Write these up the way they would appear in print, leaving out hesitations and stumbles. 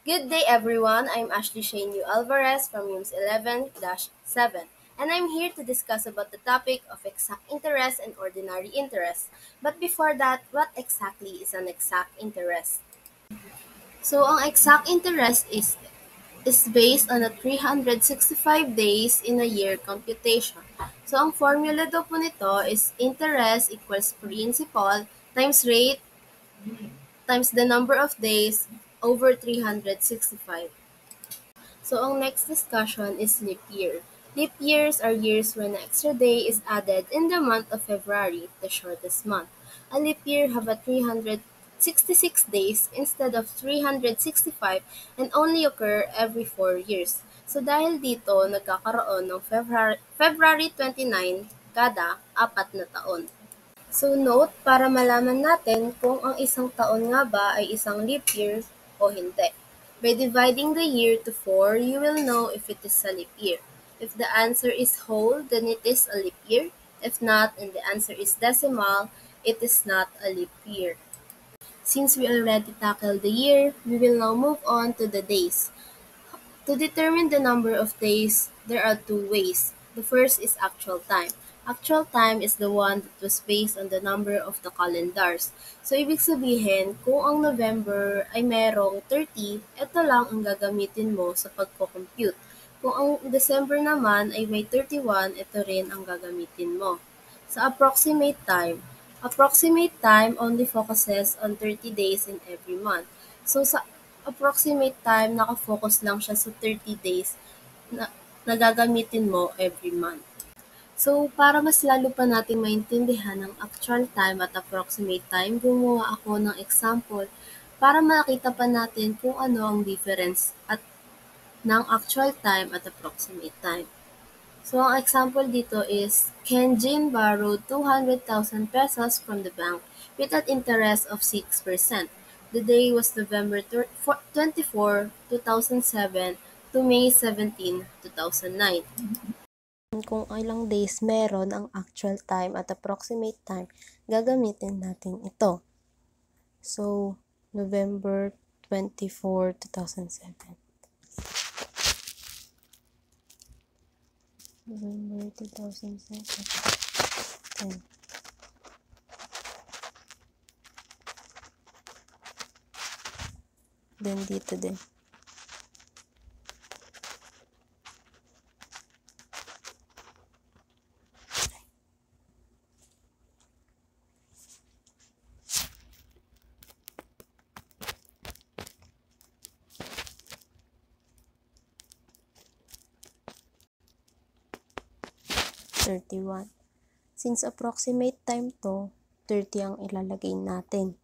Good day everyone, I'm Ashley Shane U. Alvarez from UMS 11-7 and I'm here to discuss about the topic of exact interest and ordinary interest. But before that, what exactly is an exact interest? So ang exact interest is based on a 365 days in a year computation. So ang formula daw po nito is interest equals principal times rate times the number of days over 365. So ang next discussion is leap year. Leap years are years when an extra day is added in the month of February, the shortest month. A leap year have a 366 days instead of 365 and only occur every 4 years. So dahil dito, nagkakaroon ng February 29 kada 4 na taon. So note para malaman natin kung ang isang taon nga ba ay isang leap year o hindi. By dividing the year to 4, you will know if it is a leap year. If the answer is whole, then it is a leap year. If not, and the answer is decimal, it is not a leap year. Since we already tackled the year, we will now move on to the days. To determine the number of days, there are two ways. The first is actual time. Actual time is the one that was based on the number of the calendars. So, ibig sabihin, kung ang November ay merong 30, ito lang ang gagamitin mo sa pagko-compute. Kung ang December naman ay may 31, ito rin ang gagamitin mo. Sa approximate time only focuses on 30 days in every month. So, sa approximate time, naka-focus lang siya sa 30 days na gagamitin mo every month. So, para mas lalo pa nating maintindihan ang actual time at approximate time, gumawa ako ng example para makita pa natin kung ano ang difference at ng actual time at approximate time. So, ang example dito is, Kenjin borrowed 200,000 pesos from the bank with an interest of 6%. The day was November 24, 2007 to May 17, 2009. Kung ilang days meron ang actual time at approximate time, gagamitin natin ito. So, November 24, 2007. November 2007. Then dito din. (31) Since approximate time to, 30 ang ilalagay natin.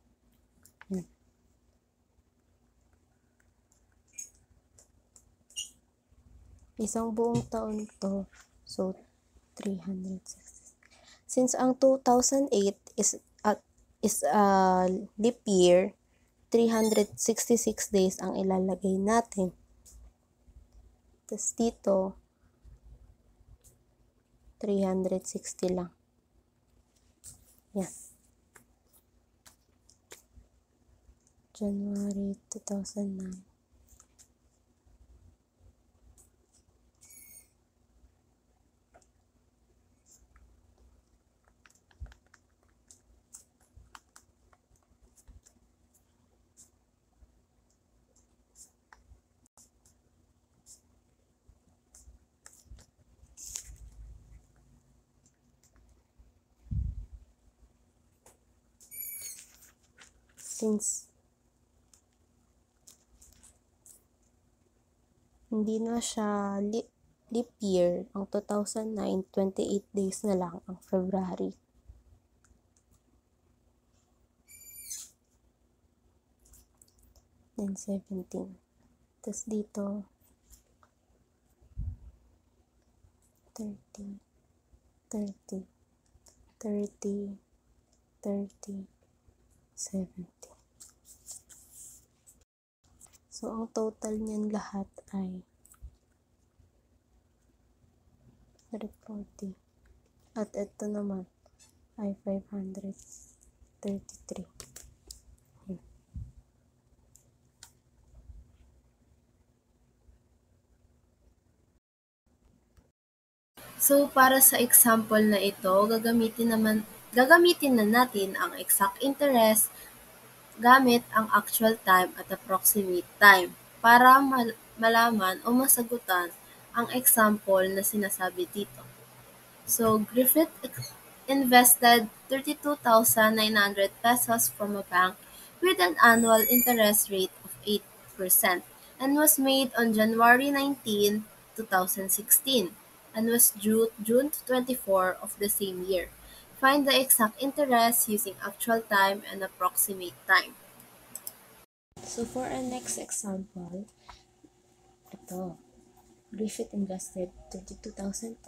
Isang buong taon to, so 360. Since ang 2008 is a leap year, 366 days ang ilalagay natin. Tapos dito, 360 lang. Yan. January 2009. Since hindi na siya leap year, ang 2009, 28 days na lang ang February. Then 17. Tapos dito, 30, 30, 30, 30, 70. So, ang total niyan lahat ay 340. At ito naman ay 533. So, para sa example na ito, gagamitin na natin ang exact interest gamit ang actual time at approximate time para malaman o masagutan ang example na sinasabi dito. So, Griffith invested 32,900 pesos from a bank with an annual interest rate of 8% and was made on January 19, 2016 and was due June 24 of the same year. Find the exact interest using actual time and approximate time. So for our next example, ito. Griffith invested 32,900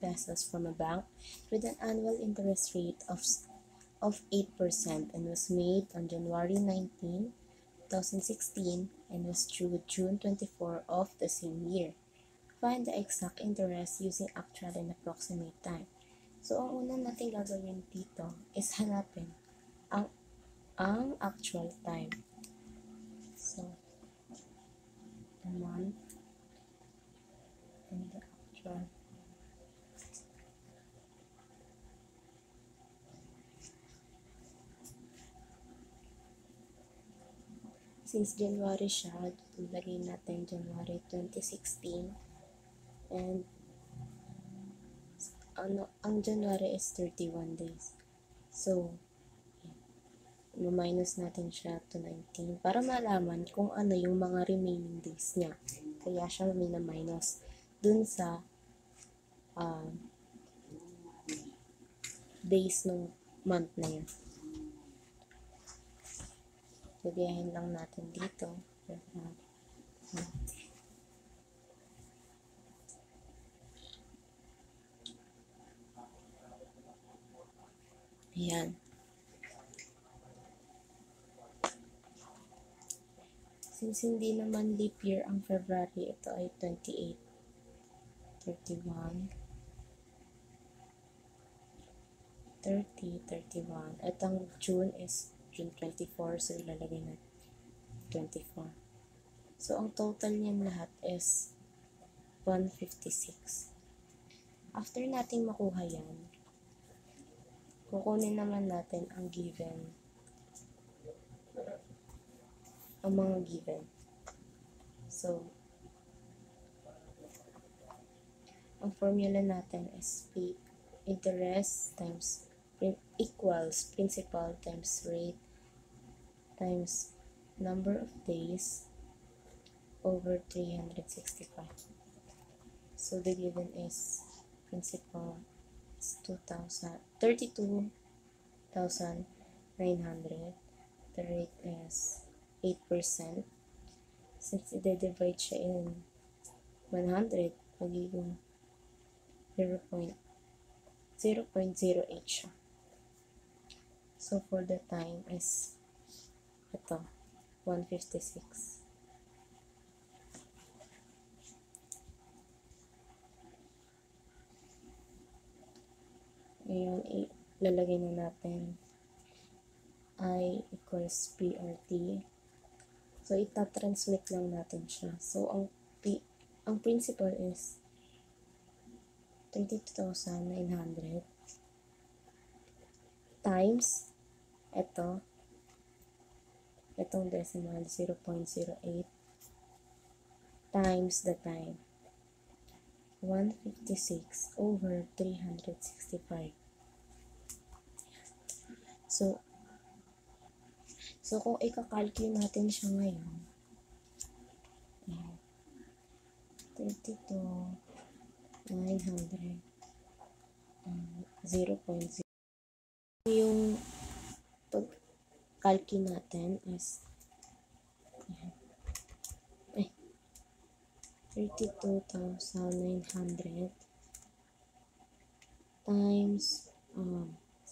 pesos from a bank with an annual interest rate of 8% and was made on January 19, 2016 and was due June 24 of the same year. Find the exact interest using actual and approximate time. So, ang una natin gagawin dito is hanapin ang actual time. So, the month and the actual. Since January siya, lagay natin January 2016 and ang January is 31 days. So, minus natin siya to 19 para malaman kung ano yung mga remaining days niya. Kaya siya minus dun sa days ng month na yun. Lagayin lang natin dito. Ayan. Since hindi naman leap year ang February, ito ay 28, 31, 30, 31. At ang June is June 24, so ilalagay na 24. So, ang total niyan lahat is 156. After nating makuha yan, kukunin naman natin ang mga given. So, ang formula natin is P interest times equals principal times rate times number of days over 365. So, the given is principal is 32,900. The rate is 8%. Since i-divide siya in 100, magiging 0.08 siya. So, for the time is ito, 156. Ngayon, lalagay na natin I equals PRT. So, itatransmit lang natin siya. So, ang principal is 22,900 times itong decimal 0.08 times the time 156 over 365. So kung ika-calculate natin siya ngayon, 32,900 0.0. Yung pag-calculate natin is 32,900 times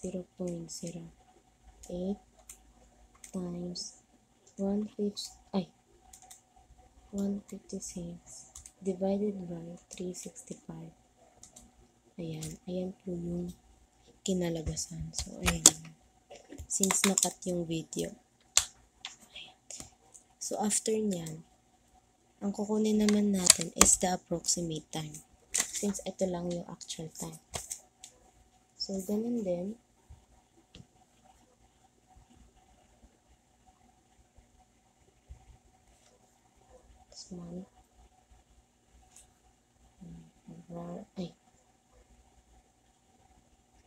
0.08 times 156 divided by 365. Ayan po yung kinalagasan. So, ayan. Since nakat yung video. Ayan. So, after nyan, ang kukunin naman natin is the approximate time. since ito lang yung actual time. So, ganun din. This month.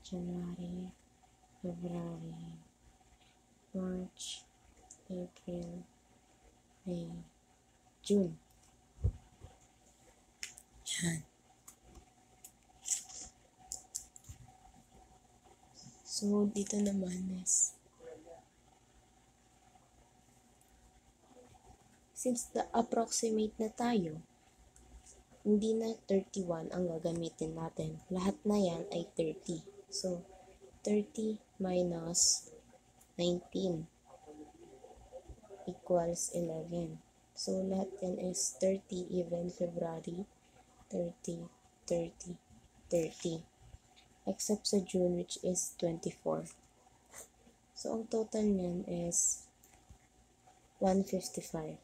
January, February, March, April, May, June. Yan. So, dito naman is, since approximate na tayo, hindi na 31 ang gagamitin natin. Lahat na yan ay 30. So, 30 minus 19 equals 11. So, lahat yan is 30 even February, 30, 30, 30. Except sa June, which is 24. So, ang total niyan is 155.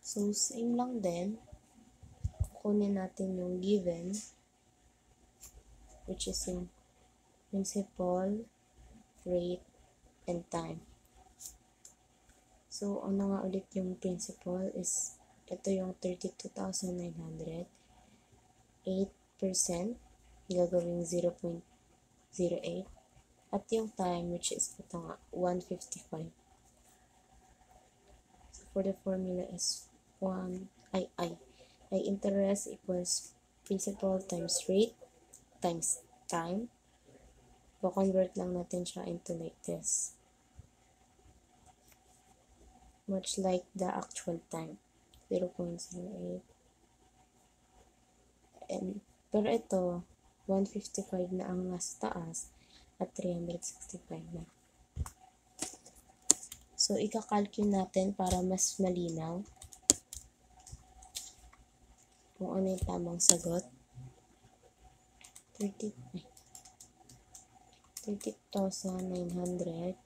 So, same lang din. Kukunin natin yung given, which is yung principal, rate, and time. So, ano nga ulit yung principal is, ito yung 32,900. 8%, gagawing 0.08. At yung time, which is ito nga, 155. So, for the formula is interest equals principal times rate times time. So-convert lang natin siya into like this. Much like the actual time. 0.08. Pero ito, 155 na ang nasa taas at 365 na. So, ika-calculate natin para mas malinaw kung ano yung tamang sagot. 30,900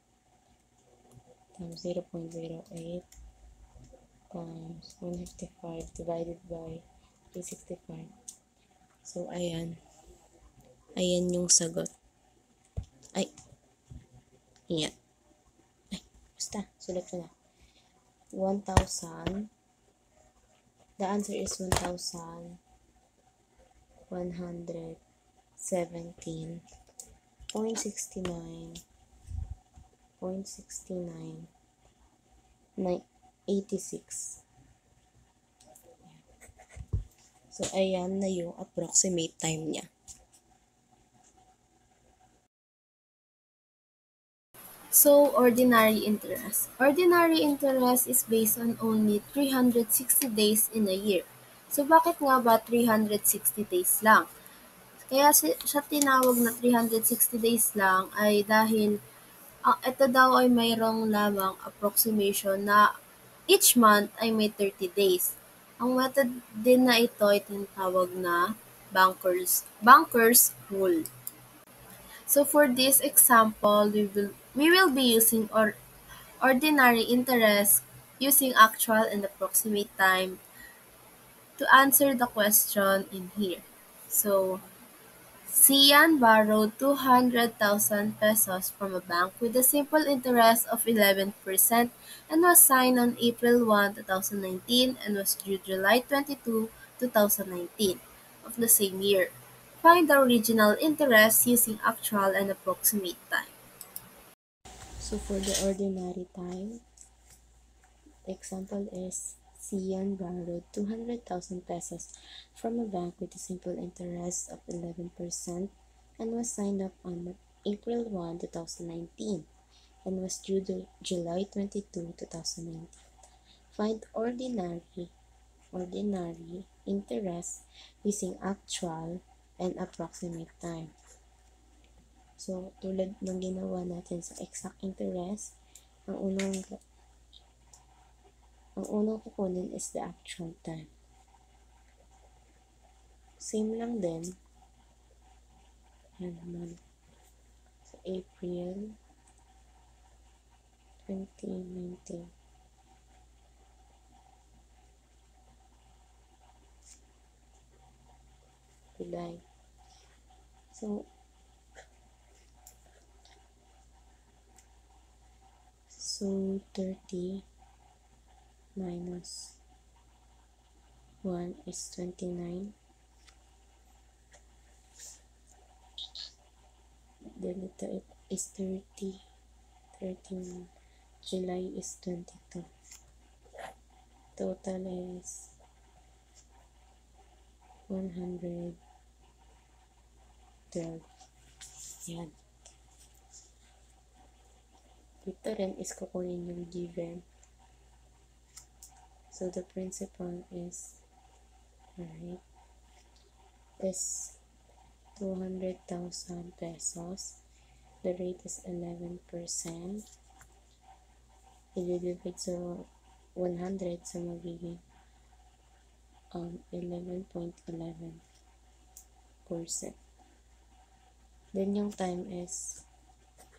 times 0.08 times 155 divided by 365. So, ayan. Ayan yung sagot. Ay. Ayan. Ay, basta. Sulat ko na. 1,000. The answer is 1,117.69.86. So, ayan na yung approximate time niya. So, ordinary interest. Ordinary interest is based on only 360 days in a year. So, bakit nga ba 360 days lang? Kaya siya tinawag na 360 days lang ay dahil ito daw ay mayroong lamang approximation na each month ay may 30 days. Ang method din na ito ay tinatawag na Banker's Rule. So for this example, we will be using ordinary interest using actual and approximate time to answer the question in here. So, Sian borrowed 200,000 pesos from a bank with a simple interest of 11% and was signed on April 1, 2019 and was due July 22, 2019 of the same year. Find the original interest using actual and approximate time. So, for the ordinary time, example is Sian borrowed 200,000 pesos from a bank with a simple interest of 11% and was signed up on April 1, 2019 and was due July 22, 2019. Find ordinary interest using actual and approximate time. So, tulad ng ginawa natin sa exact interest, ang unang kukunin is the actual time. Same lang din. Yan naman. So, April 2019. July. So, 30 minus 1 is 29. Then it is 30. 13. July is 22. Total is 112. Yan. Dito rin is kukunin yung given. So the principal is, alright, is 200,000 pesos. The rate is 11%. I-divide sa 100, so magiging 11.11%. Then yung time is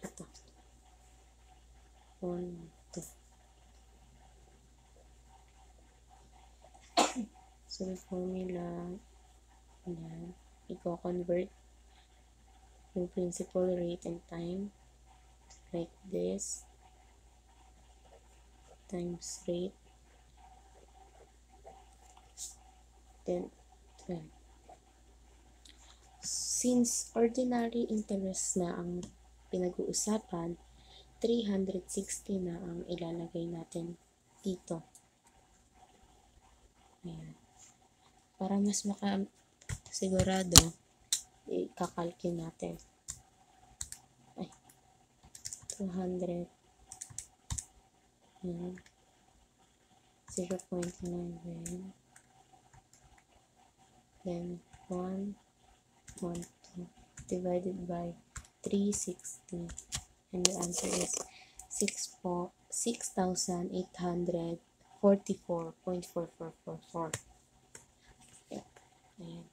ito. 1, 2. So the formula na i-convert yung principal rate and time like this times rate, then 12. Since ordinary interest na ang pinag-uusapan, 360 na ang ilalagay natin dito. Ayan. Para mas makasigurado, i-calculate natin. 200. Ayan. 0.11. Then 1, 1, 2 divided by 360. And the answer is 6,844.4444. Yeah. Ayan.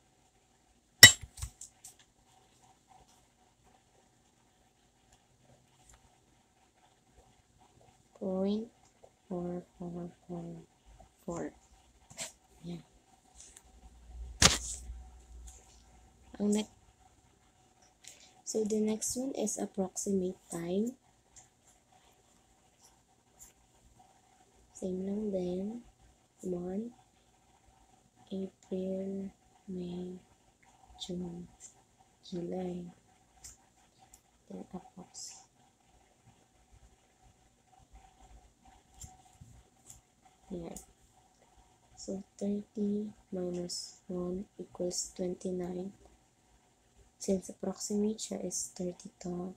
Point 4444. Yeah. So the next one is approximate time. Same lang din. Month, April, May, June, July. Then approx. Yeah. So 30 minus 1 equals 29. Since approximate siya is 32,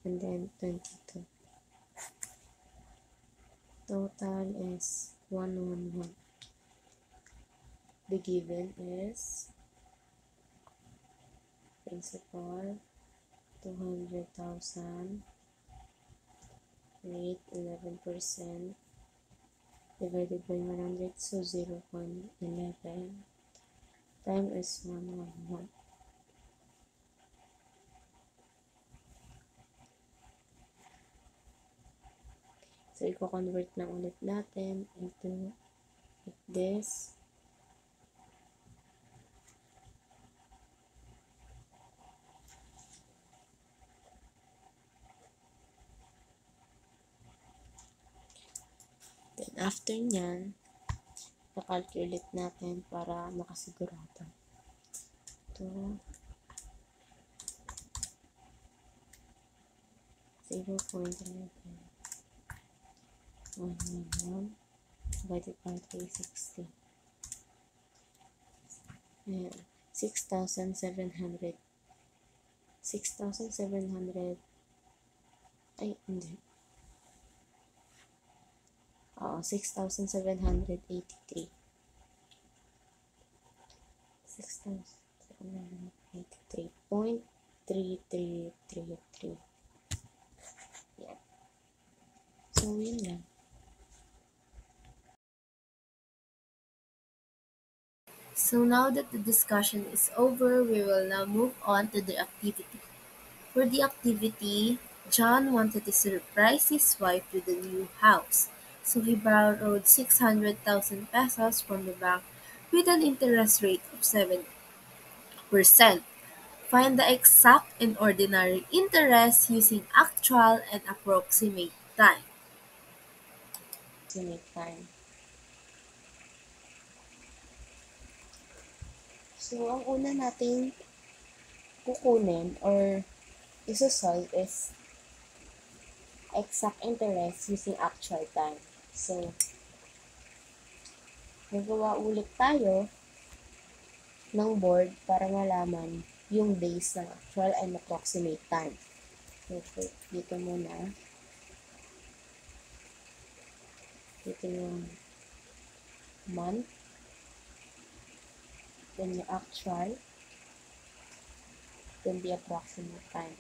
and then 22. Total is 111. The given is principal 200,000, rate 11%, divided by 100, so 0.11. Time is 111. So, i-convert lang ulit natin into like this. Then, after nyan, i-calculate natin para makasigurado. Ito, 0.11. 111 divided by 360. Ayan. 6,700. 6,700. Ay, hindi. Oo, 6,783. 6,783.3333. Yan. So, yun lang. So now that the discussion is over, we will now move on to the activity. For the activity, John wanted to surprise his wife with a new house, so he borrowed 600,000 pesos from the bank with an interest rate of 7%. Find the exact and ordinary interest using actual and approximate time. Estimate time. So, ang una nating kukunin or isosolve is exact interest using actual time. So, gagawa ulit tayo ng board para malaman yung days ng actual and approximate time. So, dito muna. Dito yung month. Then yung actual. Then the approximate time.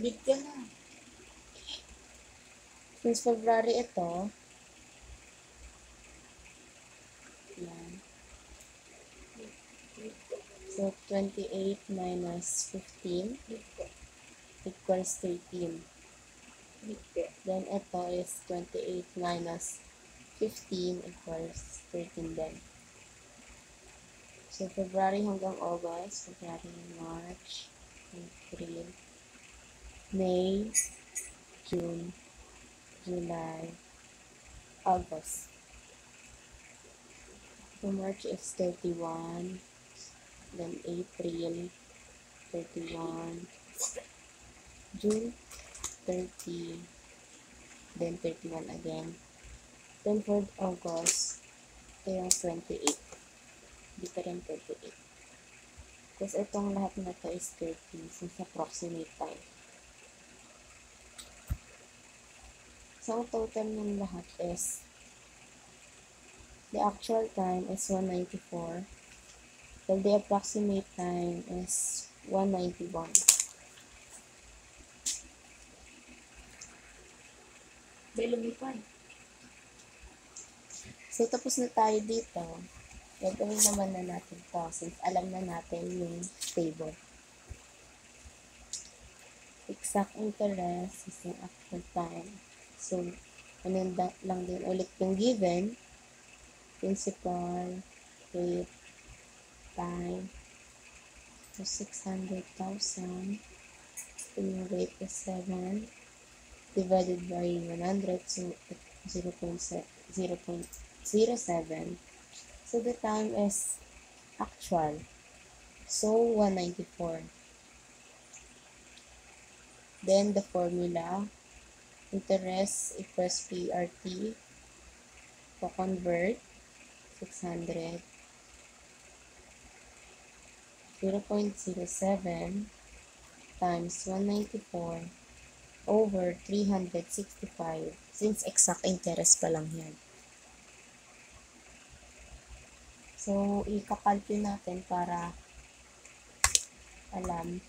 Big ka na. Since February ito, yan. So, 28 minus 15 equals 13. Then, ito is 28 minus 15 equals 13 din. So, February hanggang August, February, March, April, May, June, July, August. So, March is 31, then April, 31, June, 30, then 31 again. Then for August, ito yung 28. Dito rin 28. Tapos itong lahat na to is 30 since approximate time. So, ang total ng lahat is the actual time is 194. While the approximate time is 191. Lumipad. So, tapos na tayo dito. Gagawin naman na natin to since alam na natin yung table. Exact interest is yung actual time. So, ano lang din ulit yung given, principal, rate, time. So, 600,000. Yung rate is 7 divided by 100. So, 0.07. So, the time is actual. So, 194. Then, the formula, interest equals PRT. To convert, 600. 0.07 times 194 over 365 since exact interest pa lang yan. So, ikakalculate natin para alam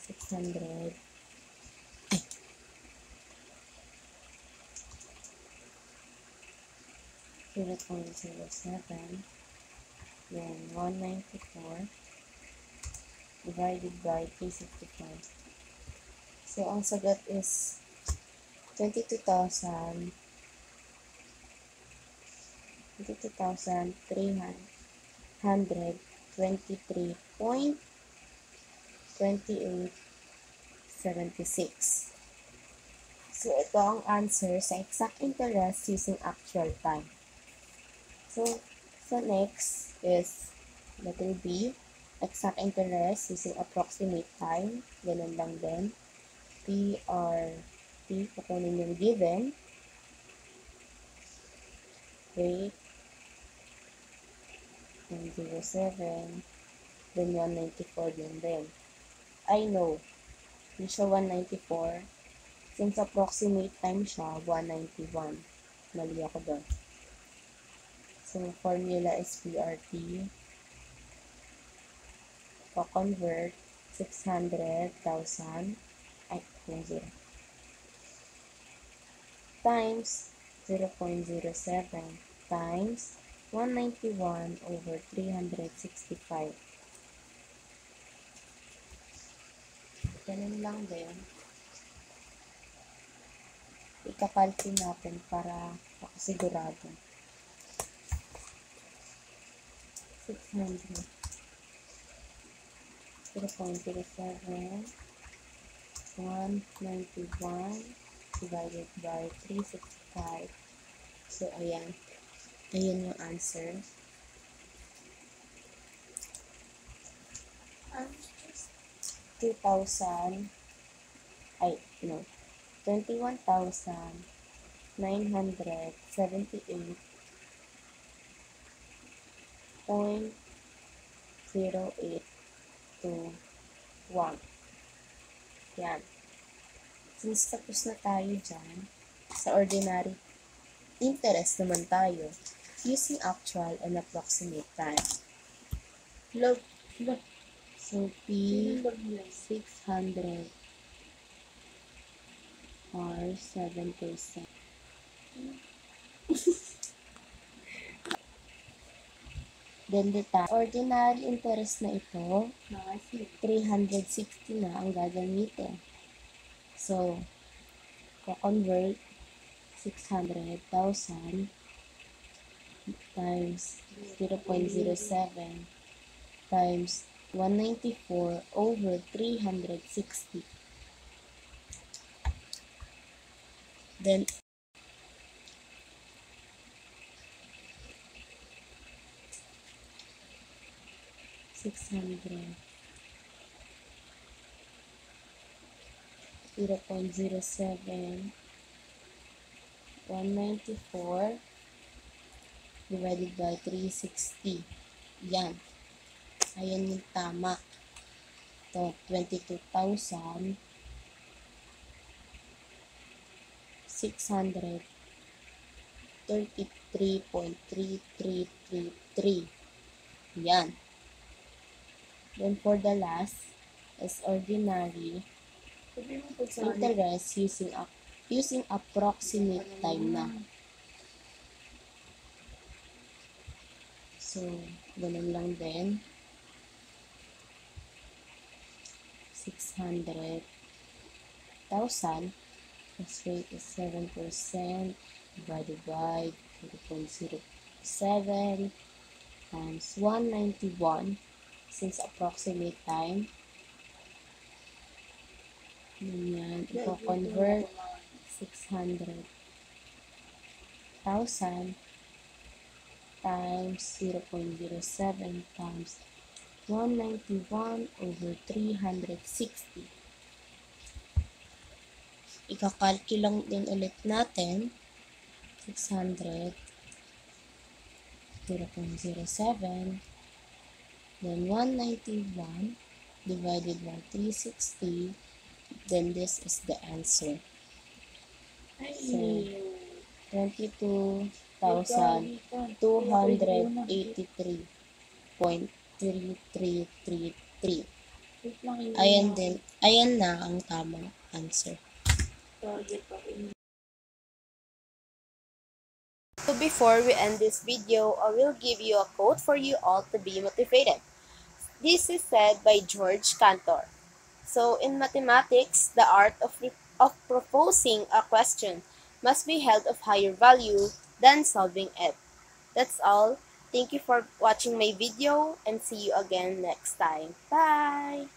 600 0.07 then 194 divided by 365. So, ang sagot is 22,323.2876. So, ito ang answer sa exact interest using actual time. So, next is letter B, exact interest using approximate time. Ganun lang din. PRT, kukunin yung given. Rate, 107, then 194 din. I know, hindi siya 194. Since approximate time siya, 191. Mali ako doon. So, formula is PRT. Pa-convert, 600,000. Ay, 0. Times 0.07 times 191 over 365. Ganun lang din. Ikakalculate natin para makasigurado. 600, 0.07, 191 divided by 365. So, ayan. Ayan yung answer. 21,978.0821. Yan. Since tapos na tayo dyan, sa ordinary interest naman tayo, using actual and approximate time. Love. So, P 600 or 7%. Then the time, ordinary interest na ito, 360 na ang gagamitin. So, ko-convert 600,000 times 0.07 times 194 over 360. Then, $600, 0.07, 194 divided by 360. Yan. Ayan yung tama. Ito, 22,633.3333. Yan. Then for the last is ordinary interest using approximate time na. So, ganun lang din. 600,000 plus rate is 7% divided by 0.07 times 191 since approximate time. Ganyan, i-convert 600,000 times 0.07 times 191 over 360. Ikakalculate lang din ulit natin. 600, 0.07, then 191 divided by 360, then this is the answer. So, 22,283.3333. Ayan na ang tamang answer. So before we end this video, I will give you a quote for you all to be motivated. This is said by George Cantor. So in mathematics, the art of proposing a question must be held of higher value than solving it. That's all. Thank you for watching my video and see you again next time. Bye!